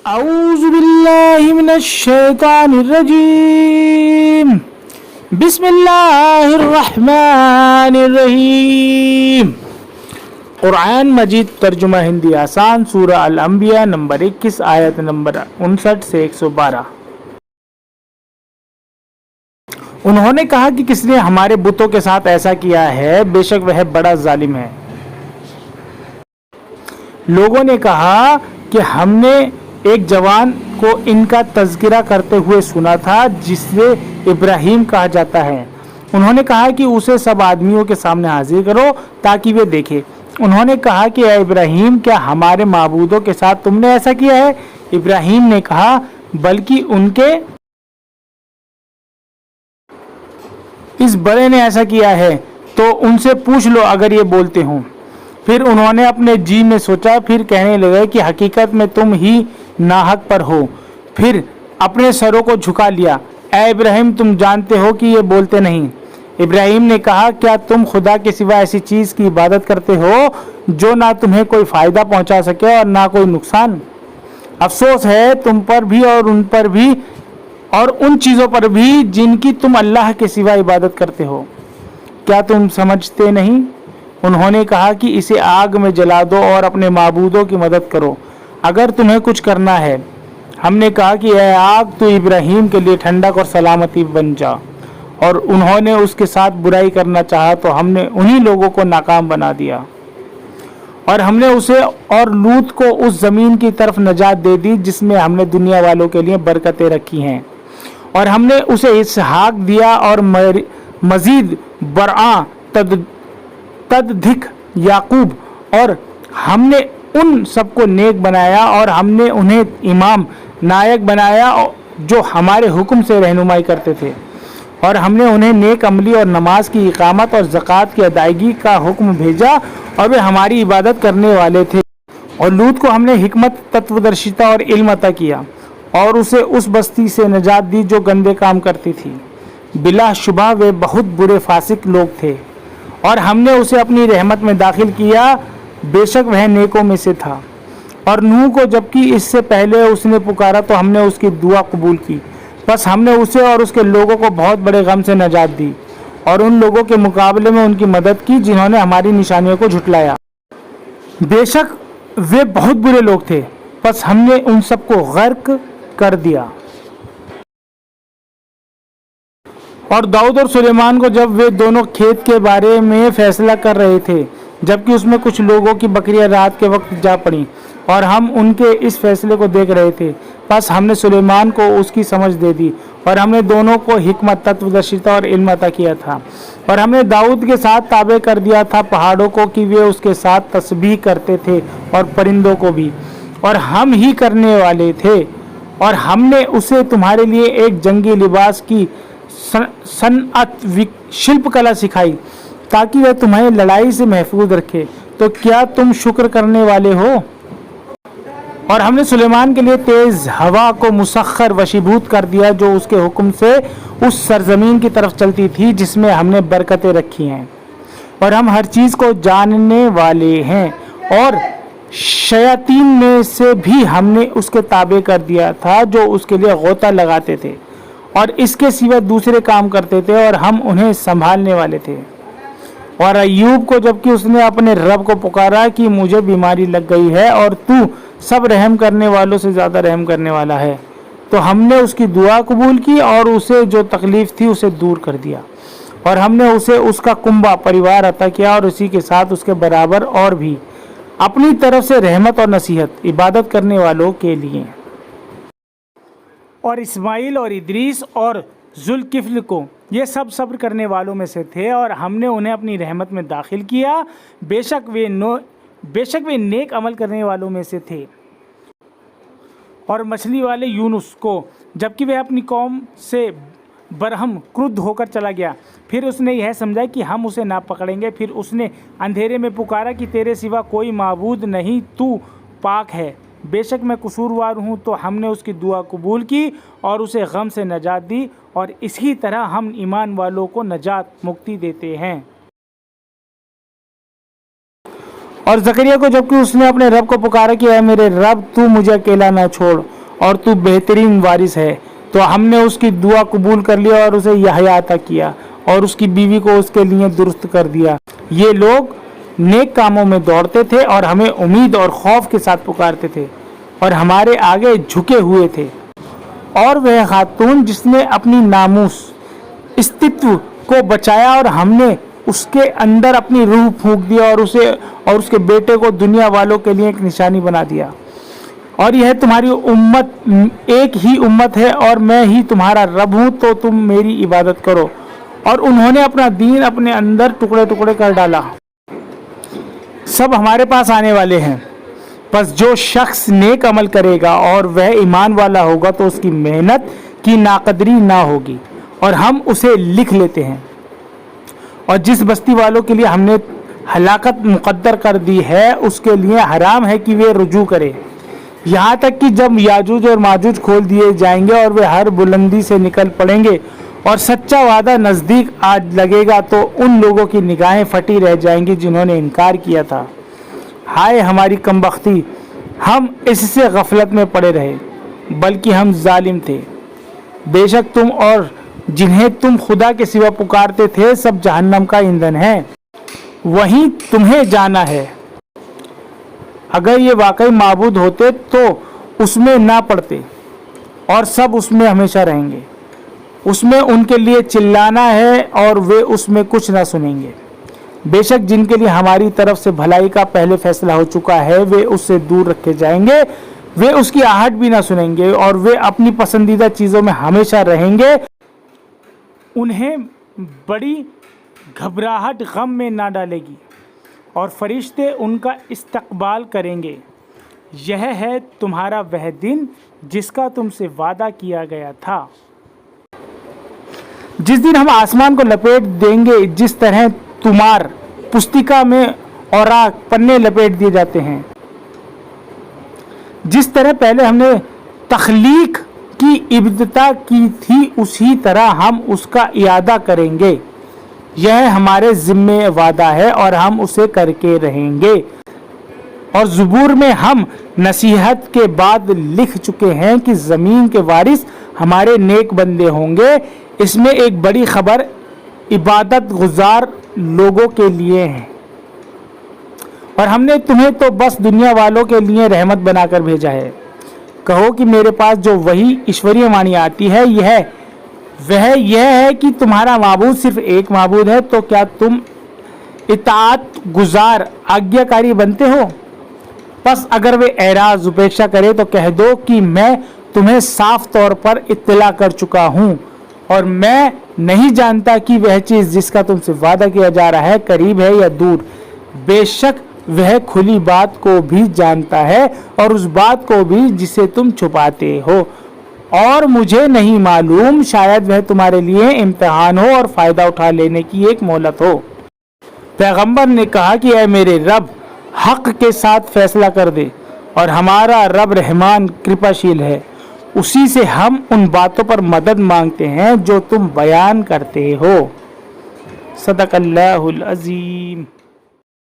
اعوذ باللہ من الشیطان الرجیم بسم اللہ الرحمن الرحیم۔ قرآن مجید ترجمہ ہندی آسان، سورہ الانبیاء نمبر 21 آیت نمبر 59 سے 112۔ انہوں نے کہا کہ کس نے ہمارے بتوں کے ساتھ ایسا کیا ہے، بے شک وہ بڑا ظالم ہے۔ لوگوں نے کہا کہ ہم نے ایک جوان کو ان کا تذکرہ کرتے ہوئے سنا تھا جسے ابراہیم کہا جاتا ہے۔ انہوں نے کہا کہ اسے سب آدمیوں کے سامنے حاضر کرو تاکہ وہ دیکھے۔ انہوں نے کہا کہ اے ابراہیم، کیا ہمارے معبودوں کے ساتھ تم نے ایسا کیا ہے؟ ابراہیم نے کہا بلکہ ان کے اس بڑے نے ایسا کیا ہے، تو ان سے پوچھ لو اگر یہ بولتے ہوں۔ پھر انہوں نے اپنے جی میں سوچا، پھر کہنے لگے کہ حقیقت میں تم ہی ناحق پر ہو۔ پھر اپنے سروں کو جھکا لیا۔ اے ابراہیم، تم جانتے ہو کہ یہ بولتے نہیں۔ ابراہیم نے کہا کیا تم خدا کے سوا ایسی چیز کی عبادت کرتے ہو جو نہ تمہیں کوئی فائدہ پہنچا سکے اور نہ کوئی نقصان؟ افسوس ہے تم پر بھی اور ان پر بھی اور ان چیزوں پر بھی جن کی تم اللہ کے سوا عبادت کرتے ہو۔ کیا تم سمجھتے نہیں؟ انہوں نے کہا کہ اسے آگ میں جلا دو اور اپنے معبودوں کی مدد کرو اگر تمہیں کچھ کرنا ہے۔ ہم نے کہا کہ اے آگ، تو ابراہیم کے لیے ٹھنڈک اور سلامتی بن جا۔ اور انہوں نے اس کے ساتھ برائی کرنا چاہا تو ہم نے انہی لوگوں کو ناکام بنا دیا۔ اور ہم نے اسے اور لوط کو اس زمین کی طرف نجات دے دی جس میں ہم نے دنیا والوں کے لیے برکتیں رکھی ہیں۔ اور ہم نے اسے اسحاق دیا اور مزید برآں تدھک یعقوب، اور ہم نے ان سب کو نیک بنایا اور ہم نے انہیں امام نائک بنایا جو ہمارے حکم سے رہنمائی کرتے تھے۔ اور ہم نے انہیں نیک عملی اور نماز کی اقامت اور زکوٰۃ کی ادائیگی کا حکم بھیجا اور وہ ہماری عبادت کرنے والے تھے۔ اور لوط کو ہم نے حکمت، تتودرشیتا اور علم عطا کیا اور اسے اس بستی سے نجات دی جو گندے کام کرتی تھی۔ بلا شبہ وہ بہت برے فاسق لوگ تھے۔ اور ہم نے اسے اپنی رحمت میں داخل کیا، بے شک وہ نیکوں میں سے تھا۔ اور نوح کو جبکہ اس سے پہلے اس نے پکارا تو ہم نے اس کی دعا قبول کی، بس ہم نے اسے اور اس کے لوگوں کو بہت بڑے غم سے نجات دی اور ان لوگوں کے مقابلے میں ان کی مدد کی جنہوں نے ہماری نشانیوں کو جھٹلایا۔ بے شک وہ بہت برے لوگ تھے، بس ہم نے ان سب کو غرق کر دیا۔ اور داؤد اور سلیمان کو جب وہ دونوں کھیت کے بارے میں فیصلہ کر رہے تھے، جبکہ اس میں کچھ لوگوں کی بکریاں رات کے وقت جا پڑیں اور ہم ان کے اس فیصلے کو دیکھ رہے تھے، بس ہم نے سلیمان کو اس کی سمجھ دے دی اور ہم نے دونوں کو حکمت، تتودرشیتا اور علم عطا کیا تھا۔ اور ہم نے داؤد کے ساتھ تابع کر دیا تھا پہاڑوں کو کہ وہ اس کے ساتھ تسبیح کرتے تھے اور پرندوں کو بھی، اور ہم ہی کرنے والے تھے۔ اور ہم نے اسے تمہارے لیے ایک جنگی لباس کی صنعت، شلپ کلا سکھائی تاکہ وہ تمہیں لڑائی سے محفوظ رکھے۔ تو کیا تم شکر کرنے والے ہو؟ اور ہم نے سلیمان کے لیے تیز ہوا کو مسخر وشیبھوت کر دیا جو اس کے حکم سے اس سرزمین کی طرف چلتی تھی جس میں ہم نے برکتیں رکھی ہیں۔ اور ہم ہر چیز کو جاننے والے ہیں، اور شیاطین میں سے بھی ہم نے اس کے تابع کر دیا تھا جو اس کے لیے غوطہ لگاتے تھے اور اس کے سوا دوسرے کام کرتے تھے، اور ہم انہیں سنبھالنے والے تھے۔ اور ایوب کو جبکہ اس نے اپنے رب کو پکارا کہ مجھے بیماری لگ گئی ہے اور تو سب رحم کرنے والوں سے زیادہ رحم کرنے والا ہے، تو ہم نے اس کی دعا قبول کی اور اسے جو تکلیف تھی اسے دور کر دیا۔ اور ہم نے اسے اس کا کنبہ پریوار عطا کیا اور اسی کے ساتھ اس کے برابر اور بھی اپنی طرف سے رحمت اور نصیحت عبادت کرنے والوں کے لیے۔ اور اسماعیل اور ادریس اور ذوالکفل کو، یہ سب صبر کرنے والوں میں سے تھے اور ہم نے انہیں اپنی رحمت میں داخل کیا، بے شک وہ نیک عمل کرنے والوں میں سے تھے۔ اور مچھلی والے یونس کو جبکہ وہ اپنی قوم سے برہم کرد ہو کر چلا گیا، پھر اس نے یہ سمجھا کہ ہم اسے نہ پکڑیں گے، پھر اس نے اندھیرے میں پکارا کہ تیرے سوا کوئی معبود نہیں، تو پاک ہے، بے شک میں قصوروار ہوں۔ تو ہم نے اس کی دعا قبول کی اور اسے غم سے نجات دی، اور اسی طرح ہم ایمان والوں کو نجات مکتی دیتے ہیں۔ اور زکریا کو جبکہ اس نے اپنے رب کو پکارا کہ اے میرے رب تو مجھے اکیلا نہ چھوڑ اور تو بہترین وارث ہے، تو ہم نے اس کی دعا قبول کر لیا اور اسے یحییٰ عطا کیا اور اس کی بیوی کو اس کے لیے درست کر دیا۔ یہ لوگ نیک کاموں میں دوڑتے تھے اور ہمیں امید اور خوف کے ساتھ پکارتے تھے اور ہمارے آگے جھکے ہوئے تھے۔ اور وہ خاتون جس نے اپنی ناموس استتو کو بچایا اور ہم نے اس کے اندر اپنی روح پھونک دیا اور اسے اور اس کے بیٹے کو دنیا والوں کے لیے ایک نشانی بنا دیا۔ اور یہ تمہاری امت ایک ہی امت ہے اور میں ہی تمہارا رب ہوں، تو تم میری عبادت کرو۔ اور انہوں نے اپنا دین اپنے اندر ٹکڑے ٹکڑے کر ڈالا۔ سب ہمارے پاس آنے والے ہیں، پس جو شخص نیک عمل کرے گا اور وہ ایمان والا ہوگا تو اس کی محنت کی ناقدری نہ ہوگی اور ہم اسے لکھ لیتے ہیں۔ اور جس بستی والوں کے لیے ہم نے ہلاکت مقدر کر دی ہے اس کے لیے حرام ہے کہ وہ رجوع کرے، یہاں تک کہ جب یاجوج اور ماجوج کھول دیے جائیں گے اور وہ ہر بلندی سے نکل پڑیں گے اور سچا وعدہ نزدیک آ لگے گا تو ان لوگوں کی نگاہیں پھٹی رہ جائیں گی جنہوں نے انکار کیا تھا۔ ہائے ہماری کمبختی، ہم اس سے غفلت میں پڑے رہے، بلکہ ہم ظالم تھے۔ بے شک تم اور جنہیں تم خدا کے سوا پکارتے تھے سب جہنم کا ایندھن ہے، وہیں تمہیں جانا ہے۔ اگر یہ واقعی معبود ہوتے تو اس میں نہ پڑتے اور سب اس میں ہمیشہ رہیں گے۔ اس میں ان کے لیے چلانا ہے اور وہ اس میں کچھ نہ سنیں گے۔ بے شک جن کے لیے ہماری طرف سے بھلائی کا پہلے فیصلہ ہو چکا ہے وہ اس سے دور رکھے جائیں گے، وہ اس کی آہٹ بھی نہ سنیں گے اور وہ اپنی پسندیدہ چیزوں میں ہمیشہ رہیں گے۔ انہیں بڑی گھبراہٹ غم میں نہ ڈالے گی اور فرشتے ان کا استقبال کریں گے۔ یہ ہے تمہارا وہ دن جس کا تم سے وعدہ کیا گیا تھا، جس دن ہم آسمان کو لپیٹ دیں گے جس طرح تمار پستکا میں اوراق پنے لپیٹ دیے جاتے ہیں۔ جس طرح پہلے ہم نے تخلیق کی ابتدا کی تھی اسی طرح ہم اس کا اعادہ کریں گے۔ یہ ہمارے ذمہ وعدہ ہے اور ہم اسے کر کے رہیں گے۔ اور زبور میں ہم نصیحت کے بعد لکھ چکے ہیں کہ زمین کے وارث ہمارے نیک بندے ہوں گے۔ اس میں ایک بڑی خبر عبادت گزار لوگوں کے لیے ہے۔ اور ہم نے تمہیں تو بس دنیا والوں کے لیے رحمت بنا کر بھیجا ہے۔ کہو کہ میرے پاس جو وہی ایشوریہ وانی آتی ہے وہ یہ ہے کہ تمہارا معبود صرف ایک معبود ہے، تو کیا تم اطاعت گزار آگیاکاری بنتے ہو؟ پس اگر وہ اعراض اپیکشا کرے تو کہہ دو کہ میں تمہیں صاف طور پر اطلاع کر چکا ہوں اور میں نہیں جانتا کہ وہ چیز جس کا تم سے وعدہ کیا جا رہا ہے قریب ہے یا دور۔ بے شک وہ کھلی بات کو بھی جانتا ہے اور اس بات کو بھی جسے تم چھپاتے ہو، اور مجھے نہیں معلوم، شاید وہ تمہارے لیے امتحان ہو اور فائدہ اٹھا لینے کی ایک مہلت ہو۔ پیغمبر نے کہا کہ اے میرے رب حق کے ساتھ فیصلہ کر دے، اور ہمارا رب رحمان کرپاشیل ہے، اسی سے ہم ان باتوں پر مدد مانگتے ہیں جو تم بیان کرتے ہو۔ صدق اللہ العظیم۔